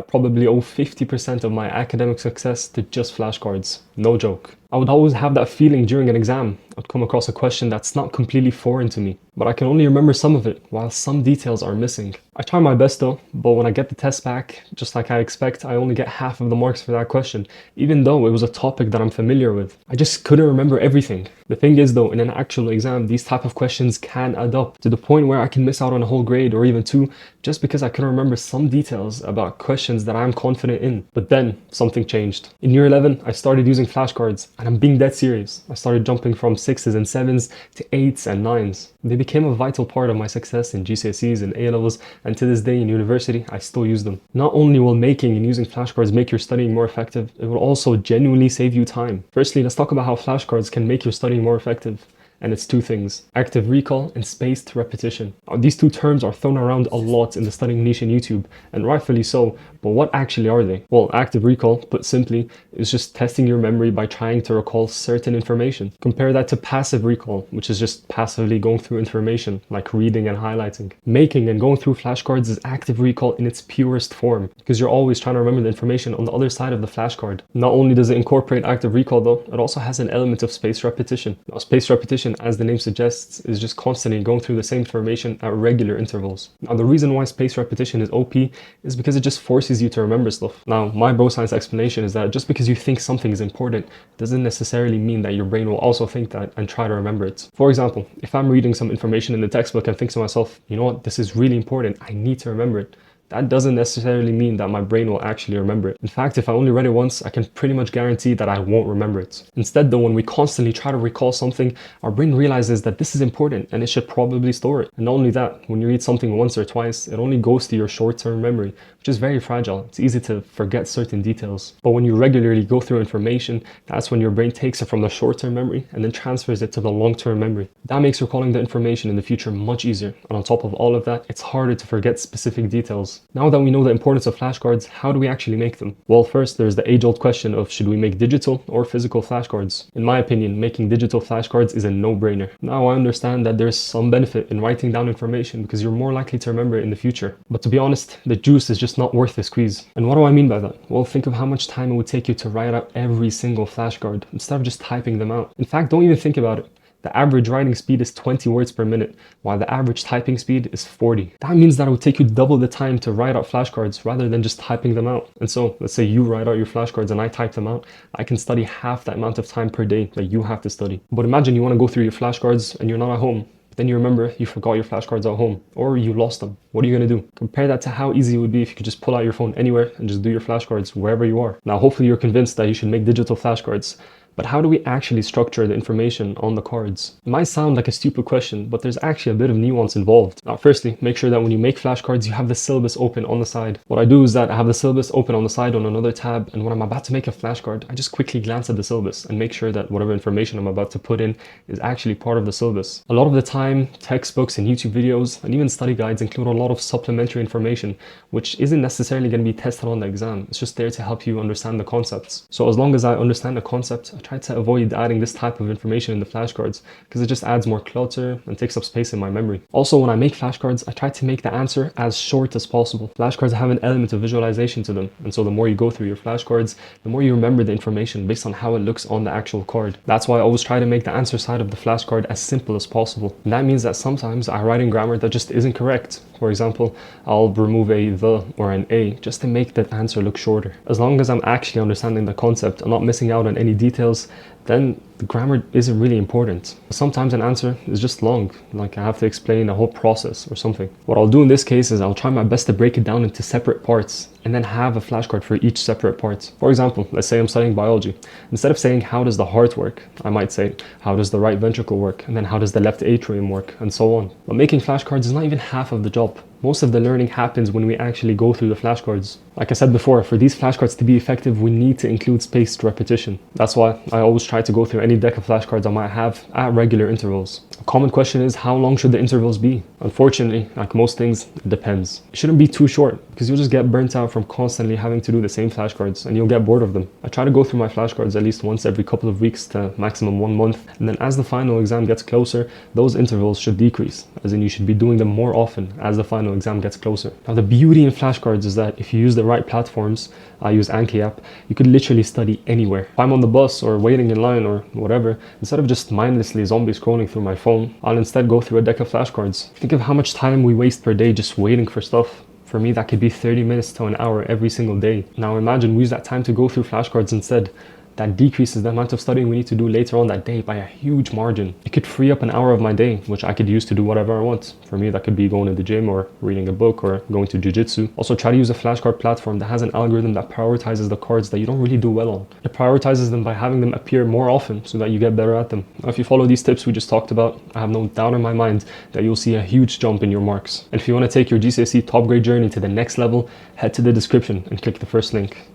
probably owe 50% of my academic success to just flashcards. No joke. I would always have that feeling during an exam. I'd come across a question that's not completely foreign to me, but I can only remember some of it, while some details are missing. I try my best though, but when I get the test back, just like I expect, I only get half of the marks for that question, even though it was a topic that I'm familiar with. I just couldn't remember everything. The thing is though, in an actual exam, these type of questions can add up to the point where I can miss out on a whole grade or even two, just because I couldn't remember some details about questions that I'm confident in. But then, something changed. In year 11, I started using flashcards, and I'm being dead serious. I started jumping from 6s and 7s to 8s and 9s. They became a vital part of my success in GCSEs and A-levels, and to this day in university, I still use them. Not only will making and using flashcards make your studying more effective, it will also genuinely save you time. Firstly, let's talk about how flashcards can make your studying more effective. And it's two things: active recall and spaced repetition. Now, these two terms are thrown around a lot in the studying niche in YouTube, and rightfully so, but what actually are they? Well, active recall, put simply, is just testing your memory by trying to recall certain information. Compare that to passive recall, which is just passively going through information, like reading and highlighting. Making and going through flashcards is active recall in its purest form, because you're always trying to remember the information on the other side of the flashcard. Not only does it incorporate active recall though, it also has an element of spaced repetition. Now, spaced repetition, as the name suggests, is just constantly going through the same information at regular intervals. Now, the reason why spaced repetition is OP is because it just forces you to remember stuff. Now, my bro science explanation is that just because you think something is important doesn't necessarily mean that your brain will also think that and try to remember it. For example, if I'm reading some information in the textbook and think to myself, you know what, this is really important, I need to remember it, that doesn't necessarily mean that my brain will actually remember it. In fact, if I only read it once, I can pretty much guarantee that I won't remember it. Instead though, when we constantly try to recall something, our brain realizes that this is important and it should probably store it. And not only that, when you read something once or twice, it only goes to your short-term memory, which is very fragile. It's easy to forget certain details. But when you regularly go through information, that's when your brain takes it from the short-term memory and then transfers it to the long-term memory. That makes recalling the information in the future much easier. And on top of all of that, it's harder to forget specific details. Now that we know the importance of flashcards, how do we actually make them? Well, first, there's the age-old question of should we make digital or physical flashcards? In my opinion, making digital flashcards is a no-brainer. Now, I understand that there's some benefit in writing down information because you're more likely to remember it in the future. But to be honest, the juice is just not worth the squeeze. And what do I mean by that? Well, think of how much time it would take you to write out every single flashcard instead of just typing them out. In fact, don't even think about it. The average writing speed is 20 words per minute, while the average typing speed is 40. That means that it would take you double the time to write out flashcards rather than just typing them out. And so, let's say you write out your flashcards and I type them out, I can study half the amount of time per day that you have to study. But imagine you want to go through your flashcards and you're not at home. Then you remember you forgot your flashcards at home, or you lost them. What are you going to do? Compare that to how easy it would be if you could just pull out your phone anywhere and just do your flashcards wherever you are. Now, hopefully you're convinced that you should make digital flashcards. But how do we actually structure the information on the cards? It might sound like a stupid question, but there's actually a bit of nuance involved. Now, firstly, make sure that when you make flashcards, you have the syllabus open on the side. What I do is that I have the syllabus open on the side on another tab, and when I'm about to make a flashcard, I just quickly glance at the syllabus and make sure that whatever information I'm about to put in is actually part of the syllabus. A lot of the time, textbooks and YouTube videos and even study guides include a lot of supplementary information, which isn't necessarily going to be tested on the exam. It's just there to help you understand the concepts. So as long as I understand the concept, I try to avoid adding this type of information in the flashcards because it just adds more clutter and takes up space in my memory. Also, when I make flashcards, I try to make the answer as short as possible. Flashcards have an element of visualization to them, and so the more you go through your flashcards, the more you remember the information based on how it looks on the actual card. That's why I always try to make the answer side of the flashcard as simple as possible. And that means that sometimes I write in grammar that just isn't correct. For example, I'll remove a the or an a just to make that answer look shorter. As long as I'm actually understanding the concept and not missing out on any details, then the grammar isn't really important. Sometimes an answer is just long, like I have to explain a whole process or something. What I'll do in this case is I'll try my best to break it down into separate parts and then have a flashcard for each separate part. For example, let's say I'm studying biology. Instead of saying how does the heart work, I might say how does the right ventricle work, and then how does the left atrium work, and so on. But making flashcards is not even half of the job. Most of the learning happens when we actually go through the flashcards. Like I said before, for these flashcards to be effective, we need to include spaced repetition. That's why I always try to go through any deck of flashcards I might have at regular intervals. A common question is, how long should the intervals be? Unfortunately, like most things, it depends. It shouldn't be too short because you'll just get burnt out from constantly having to do the same flashcards and you'll get bored of them. I try to go through my flashcards at least once every couple of weeks to maximum 1 month, and then as the final exam gets closer, those intervals should decrease, as in you should be doing them more often as the final exam gets closer. Now, the beauty in flashcards is that if you use the right platforms, I use Anki app, you could literally study anywhere. If I'm on the bus or waiting in line or whatever, instead of just mindlessly zombie scrolling through my phone, I'll instead go through a deck of flashcards. Think of how much time we waste per day just waiting for stuff. For me, that could be 30 minutes to an hour every single day. Now imagine we use that time to go through flashcards instead. That decreases the amount of studying we need to do later on that day by a huge margin. It could free up an hour of my day, which I could use to do whatever I want. For me, that could be going to the gym or reading a book or going to jiu-jitsu. Also, try to use a flashcard platform that has an algorithm that prioritizes the cards that you don't really do well on. It prioritizes them by having them appear more often so that you get better at them. Now, if you follow these tips we just talked about, I have no doubt in my mind that you'll see a huge jump in your marks. And if you want to take your GCSE top grade journey to the next level, head to the description and click the first link.